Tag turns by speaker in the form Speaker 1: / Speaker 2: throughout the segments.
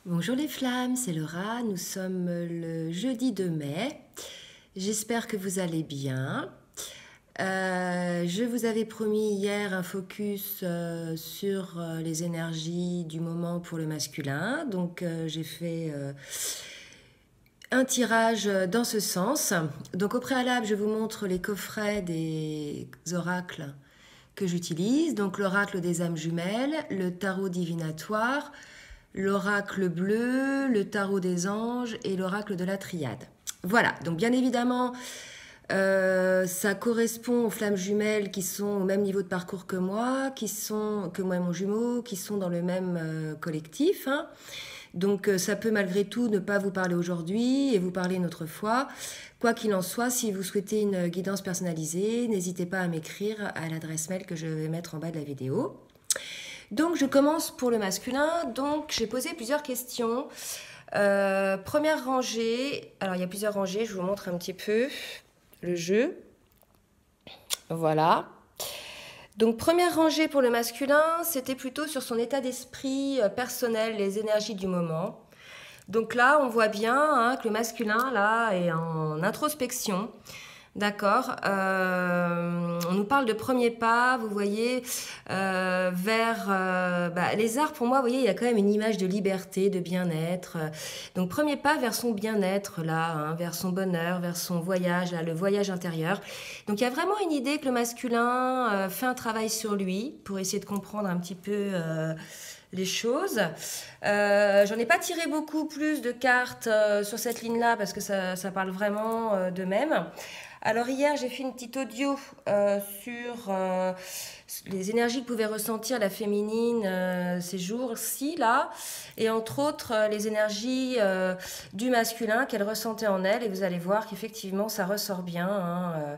Speaker 1: Bonjour les flammes, c'est Laura, nous sommes le jeudi 2 mai. J'espère que vous allez bien. Je vous avais promis hier un focus sur les énergies du moment pour le masculin. Donc j'ai fait un tirage dans ce sens. Donc au préalable, je vous montre les coffrets des oracles que j'utilise. Donc l'oracle des âmes jumelles, le tarot divinatoire, l'oracle bleu, le tarot des anges et l'oracle de la triade. Voilà, donc bien évidemment, ça correspond aux flammes jumelles qui sont au même niveau de parcours que moi, que moi et mon jumeau, qui sont dans le même collectif. Hein. Donc ça peut malgré tout ne pas vous parler aujourd'hui et vous parler une autre fois. Quoi qu'il en soit, si vous souhaitez une guidance personnalisée, n'hésitez pas à m'écrire à l'adresse mail que je vais mettre en bas de la vidéo. Donc je commence pour le masculin. Donc j'ai posé plusieurs questions. Première rangée, alors il y a plusieurs rangées, je vous montre un petit peu le jeu. Voilà. Donc première rangée pour le masculin, c'était plutôt sur son état d'esprit personnel, les énergies du moment. Donc là, on voit bien hein, que le masculin là est en introspection. D'accord. On nous parle de premiers pas, vous voyez, vers les arts. Pour moi, vous voyez, il y a quand même une image de liberté, de bien-être. Donc, premier pas vers son bien-être, là, hein, vers son bonheur, vers son voyage, là, le voyage intérieur. Donc, il y a vraiment une idée que le masculin fait un travail sur lui pour essayer de comprendre un petit peu les choses. J'en ai pas tiré beaucoup plus de cartes sur cette ligne-là parce que ça parle vraiment d'eux-mêmes. Alors hier, j'ai fait une petite audio sur les énergies que pouvait ressentir la féminine ces jours-ci, là, et entre autres les énergies du masculin qu'elle ressentait en elle, et vous allez voir qu'effectivement, ça ressort bien. Hein,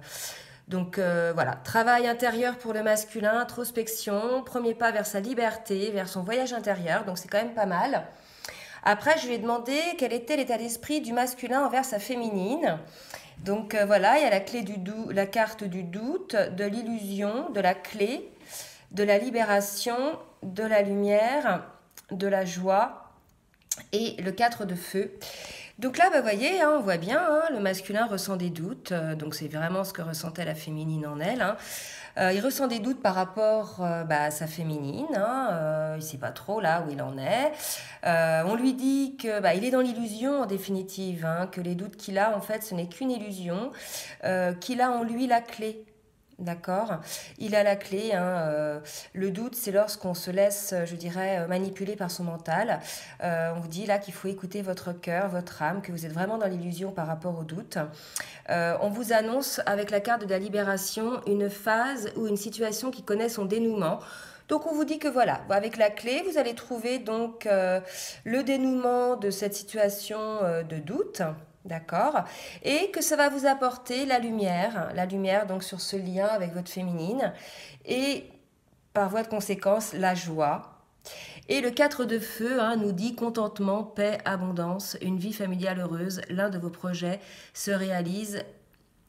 Speaker 1: donc voilà, travail intérieur pour le masculin, introspection, premier pas vers sa liberté, vers son voyage intérieur, donc c'est quand même pas mal. Après, je lui ai demandé quel était l'état d'esprit du masculin envers sa féminine. Donc voilà, il y a la carte du doute, de l'illusion, de la clé, de la libération, de la lumière, de la joie et le 4 de feu. Donc là, vous voyez, hein, on voit bien, hein, le masculin ressent des doutes, donc c'est vraiment ce que ressentait la féminine en elle. Hein. Il ressent des doutes par rapport à sa féminine, hein, il ne sait pas trop là où il en est. On lui dit que il est dans l'illusion en définitive, hein, que les doutes qu'il a en fait ce n'est qu'une illusion, qu'il a en lui la clé. D'accord. Il a la clé. Hein, le doute, c'est lorsqu'on se laisse, je dirais, manipuler par son mental. On vous dit là qu'il faut écouter votre cœur, votre âme, que vous êtes vraiment dans l'illusion par rapport au doute. On vous annonce avec la carte de la libération une phase ou une situation qui connaît son dénouement. Donc on vous dit que voilà, avec la clé, vous allez trouver donc le dénouement de cette situation de doute. D'accord. Et que ça va vous apporter la lumière donc sur ce lien avec votre féminine et par voie de conséquence la joie. Et le 4 de feu hein, nous dit contentement, paix, abondance, une vie familiale heureuse, l'un de vos projets se réalise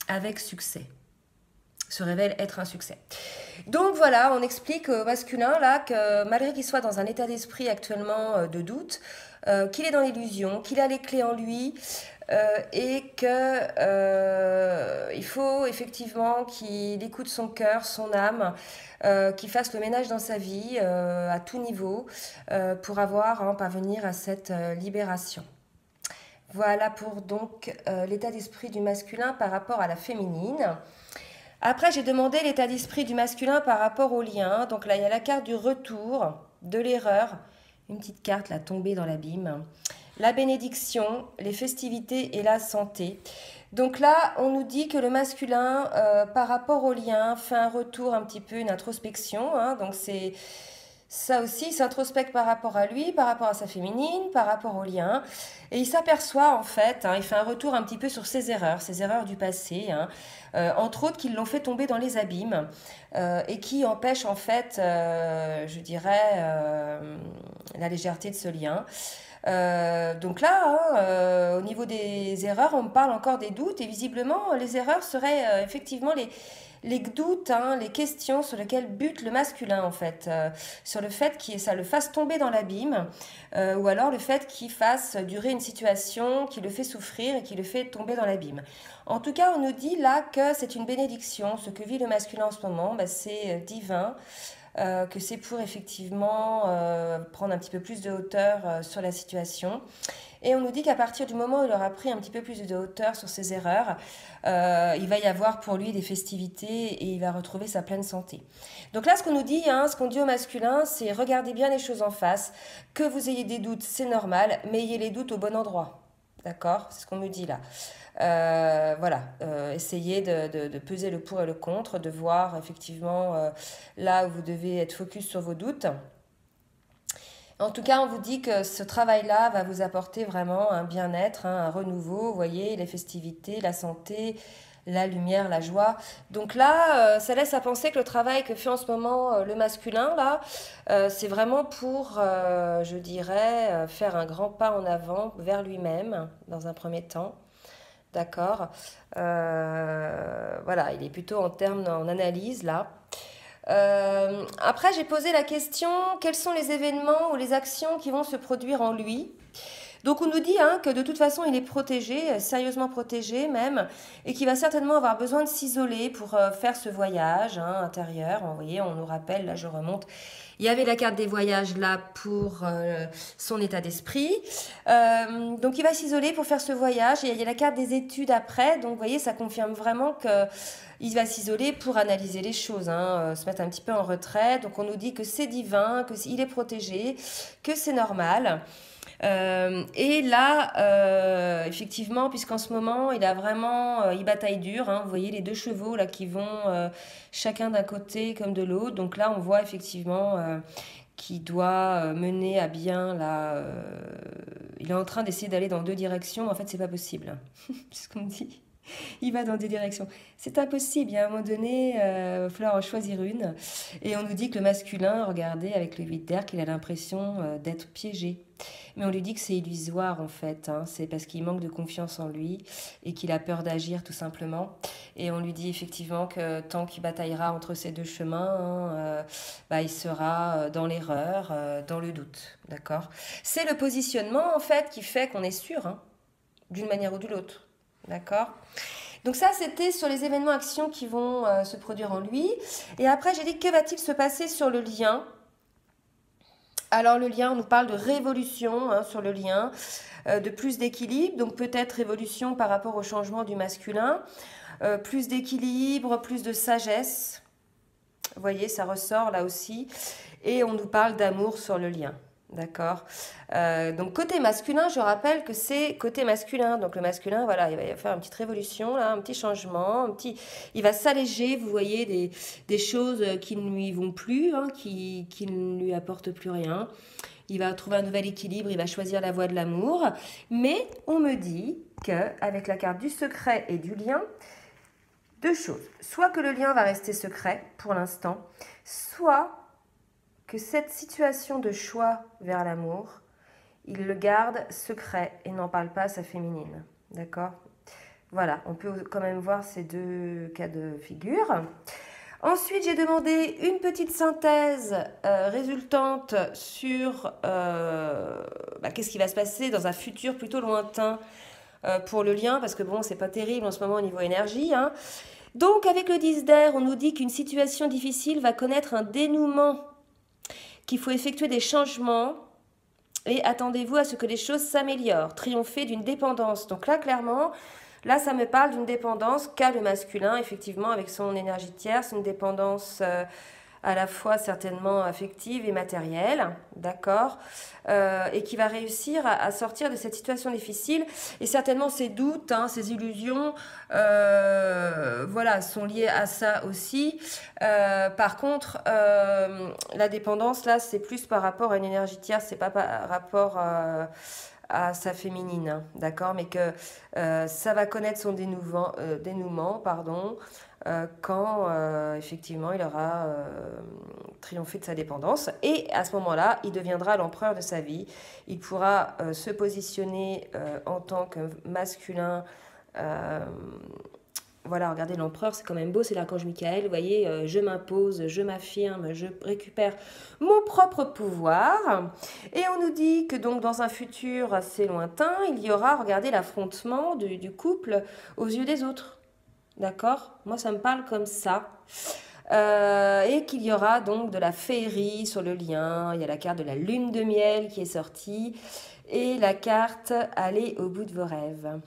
Speaker 1: avec succès, se révèle être un succès. Donc voilà, on explique au masculin là que malgré qu'il soit dans un état d'esprit actuellement de doute, qu'il est dans l'illusion, qu'il a les clés en lui, et que il faut effectivement qu'il écoute son cœur, son âme, qu'il fasse le ménage dans sa vie à tout niveau pour parvenir à cette libération. Voilà pour donc l'état d'esprit du masculin par rapport à la féminine. Après, j'ai demandé l'état d'esprit du masculin par rapport au lien. Donc là, il y a la carte du retour, de l'erreur, une petite carte là tombée dans l'abîme. La bénédiction, les festivités et la santé. Donc là, on nous dit que le masculin, par rapport au lien, fait un retour un petit peu, une introspection. Hein, donc c'est ça aussi, il s'introspecte par rapport à lui, par rapport à sa féminine, par rapport au lien. Et il s'aperçoit en fait, hein, il fait un retour un petit peu sur ses erreurs du passé, hein, entre autres qui l'ont fait tomber dans les abîmes et qui empêchent en fait, je dirais, la légèreté de ce lien. Donc là, hein, au niveau des erreurs, on me parle encore des doutes et visiblement les erreurs seraient effectivement les doutes, hein, les questions sur lesquelles bute le masculin en fait, sur le fait que ça le fasse tomber dans l'abîme, ou alors le fait qu'il fasse durer une situation qui le fait souffrir et qui le fait tomber dans l'abîme. En tout cas, on nous dit là que c'est une bénédiction, ce que vit le masculin en ce moment, bah, c'est divin. Que c'est pour effectivement prendre un petit peu plus de hauteur sur la situation. Et on nous dit qu'à partir du moment où il aura pris un petit peu plus de hauteur sur ses erreurs, il va y avoir pour lui des festivités et il va retrouver sa pleine santé. Donc là, ce qu'on nous dit, hein, ce qu'on dit au masculin, c'est regardez bien les choses en face. Que vous ayez des doutes, c'est normal, mais ayez les doutes au bon endroit. D'accord? C'est ce qu'on nous dit là. Voilà, essayez de peser le pour et le contre, de voir effectivement là où vous devez être focus sur vos doutes. En tout cas, on vous dit que ce travail-là va vous apporter vraiment un bien-être, hein, un renouveau, vous voyez, les festivités, la santé, la lumière, la joie. Donc là, ça laisse à penser que le travail que fait en ce moment le masculin, là, c'est vraiment pour, je dirais, faire un grand pas en avant vers lui-même, dans un premier temps. D'accord. Voilà, il est plutôt en termes en analyse là. Après, j'ai posé la question, quels sont les événements ou les actions qui vont se produire en lui? Donc on nous dit hein, que de toute façon il est protégé, sérieusement protégé même, et qu'il va certainement avoir besoin de s'isoler pour faire ce voyage hein, intérieur. Vous voyez, on nous rappelle, là je remonte, il y avait la carte des voyages là pour son état d'esprit. Donc il va s'isoler pour faire ce voyage, et il y a la carte des études après, donc vous voyez, ça confirme vraiment que il va s'isoler pour analyser les choses, hein, se mettre un petit peu en retrait. Donc on nous dit que c'est divin, qu'il est protégé, que c'est normal. Et là, effectivement, puisqu'en ce moment, il a vraiment, il bataille dur. Hein, vous voyez les deux chevaux là qui vont chacun d'un côté comme de l'autre. Donc là, on voit effectivement qu'il doit mener à bien là. Il est en train d'essayer d'aller dans deux directions, mais en fait, c'est pas possible. C'est ce qu'on me dit. Il va dans des directions. C'est impossible. Il y a un moment donné, il va falloir en choisir une. Et on nous dit que le masculin, regardez, avec le 8 d'air, qu'il a l'impression d'être piégé. Mais on lui dit que c'est illusoire en fait. Hein. C'est parce qu'il manque de confiance en lui et qu'il a peur d'agir tout simplement. Et on lui dit effectivement que tant qu'il bataillera entre ces deux chemins, hein, bah, il sera dans l'erreur, dans le doute. D'accord? C'est le positionnement en fait qui fait qu'on est sûr, hein, d'une manière ou de l'autre. D'accord? Donc ça, c'était sur les événements actions qui vont se produire en lui. Et après, j'ai dit, que va-t-il se passer sur le lien? Alors le lien, on nous parle de révolution hein, sur le lien, de plus d'équilibre, donc peut-être révolution par rapport au changement du masculin, plus d'équilibre, plus de sagesse. Vous voyez, ça ressort là aussi. Et on nous parle d'amour sur le lien. D'accord. Donc côté masculin, je rappelle que c'est côté masculin. Donc le masculin, voilà, il va faire une petite révolution, là, un petit changement, il va s'alléger, vous voyez, des choses qui ne lui vont plus, hein, qui ne lui apportent plus rien. Il va trouver un nouvel équilibre, il va choisir la voie de l'amour. Mais on me dit qu'avec la carte du secret et du lien, deux choses. Soit que le lien va rester secret pour l'instant, soit que cette situation de choix vers l'amour, il le garde secret et n'en parle pas à sa féminine. D'accord? Voilà, on peut quand même voir ces deux cas de figure. Ensuite, j'ai demandé une petite synthèse résultante sur qu'est-ce qui va se passer dans un futur plutôt lointain pour le lien, parce que bon, c'est pas terrible en ce moment au niveau énergie. Hein. Donc, avec le 10 d'air, on nous dit qu'une situation difficile va connaître un dénouement, qu'il faut effectuer des changements et attendez-vous à ce que les choses s'améliorent, triompher d'une dépendance. Donc là, clairement, là, ça me parle d'une dépendance qu'a le masculin, effectivement, avec son énergie de tierce, une dépendance à la fois certainement affective et matérielle, d'accord, et qui va réussir à sortir de cette situation difficile. Et certainement, ses doutes, hein, ses illusions, voilà, sont liés à ça aussi. Par contre, la dépendance, là, c'est plus par rapport à une énergie tierce, c'est pas par rapport à sa féminine, hein, d'accord, mais que ça va connaître son dénouement, pardon, quand effectivement il aura triomphé de sa dépendance. Et à ce moment-là, il deviendra l'empereur de sa vie. Il pourra se positionner en tant que masculin Voilà, regardez, l'empereur, c'est quand même beau, c'est l'archange Michael. Vous voyez, je m'impose, je m'affirme, je récupère mon propre pouvoir. Et on nous dit que donc dans un futur assez lointain, il y aura, regardez, l'affrontement du couple aux yeux des autres. D'accord? Moi, ça me parle comme ça. Et qu'il y aura donc de la féerie sur le lien. Il y a la carte de la lune de miel qui est sortie. Et la carte Allez au bout de vos rêves.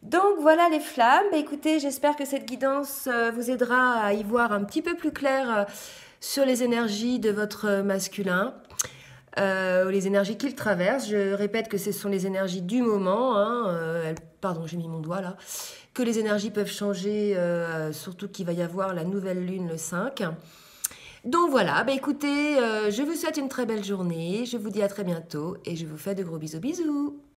Speaker 1: Donc voilà les flammes. Bah, écoutez, j'espère que cette guidance vous aidera à y voir un petit peu plus clair sur les énergies de votre masculin, les énergies qu'il traverse. Je répète que ce sont les énergies du moment. Hein, pardon, j'ai mis mon doigt là. Que les énergies peuvent changer, surtout qu'il va y avoir la nouvelle lune le 5. Donc voilà, bah écoutez, je vous souhaite une très belle journée. Je vous dis à très bientôt et je vous fais de gros bisous bisous.